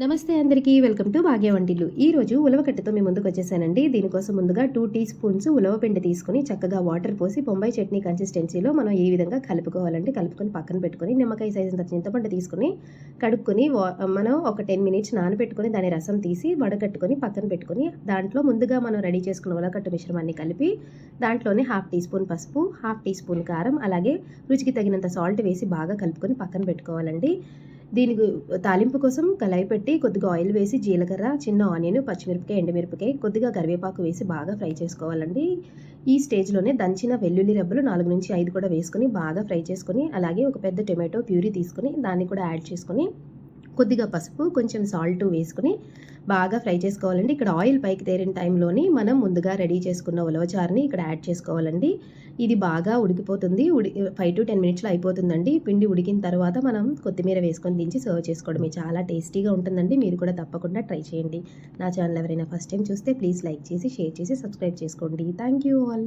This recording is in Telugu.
నమస్తే అందరికీ వెల్కమ్ టు భాగ్య వంటిల్లు. ఈరోజు ఉలవకట్టతో మీ ముందుకు వచ్చేసానండి. దీనికోసం ముందుగా 2 టీ స్పూన్స్ ఉలవ పిండి తీసుకొని చక్కగా వాటర్ పోసి బొంబాయి చట్నీ కన్సిస్టెన్సీలో మనం ఈ విధంగా కలుపుకోవాలండి. కలుపుకొని పక్కన పెట్టుకొని నిమ్మకాయ సైజంత చింతపండు తీసుకొని కడుక్కొని మనం ఒక 10 మినిట్స్ నానబెట్టుకొని దాని రసం తీసి వడకట్టుకొని పక్కన పెట్టుకొని దాంట్లో ముందుగా మనం రెడీ చేసుకున్న ఉలవకట్టు మిశ్రమాన్ని కలిపి దాంట్లోనే 1/2 టీ స్పూన్ పసుపు, 1/2 టీ స్పూన్ కారం, అలాగే రుచికి తగినంత సాల్ట్ వేసి బాగా కలుపుకొని పక్కన పెట్టుకోవాలండి. దీనికి తాలింపు కోసం కళాయి పెట్టి కొద్దిగా ఆయిల్ వేసి జీలకర్ర, చిన్న ఆనియన్, పచ్చిమిరపకాయ, ఎండుమిరపకాయ, కొద్దిగా కరివేపాకు వేసి బాగా ఫ్రై చేసుకోవాలండి. ఈ స్టేజ్లోనే దంచిన వెల్లుల్లి రెబ్బలు 4-5 కూడా వేసుకొని బాగా ఫ్రై చేసుకొని, అలాగే ఒక పెద్ద టొమాటో ప్యూరీ తీసుకొని దాన్ని కూడా యాడ్ చేసుకొని కొద్దిగా పసుపు, కొంచెం సాల్ట్ వేసుకొని బాగా ఫ్రై చేసుకోవాలండి. ఇక్కడ ఆయిల్ పైకి తేరిన టైంలోని మనం ముందుగా రెడీ చేసుకున్న ఉలవచారుని ఇక్కడ యాడ్ చేసుకోవాలండి. ఇది బాగా ఉడికిపోతుంది. 5 to 10 మినిట్స్లో అయిపోతుందండి. పిండి ఉడికిన తర్వాత మనం కొత్తిమీర వేసుకొని దించి సర్వ్ చేసుకోవడమే. చాలా టేస్టీగా ఉంటుందండి. మీరు కూడా తప్పకుండా ట్రై చేయండి. నా ఛానల్ ఎవరైనా ఫస్ట్ టైం చూస్తే ప్లీజ్ లైక్ చేసి, షేర్ చేసి, సబ్స్క్రైబ్ చేసుకోండి. Thank you all.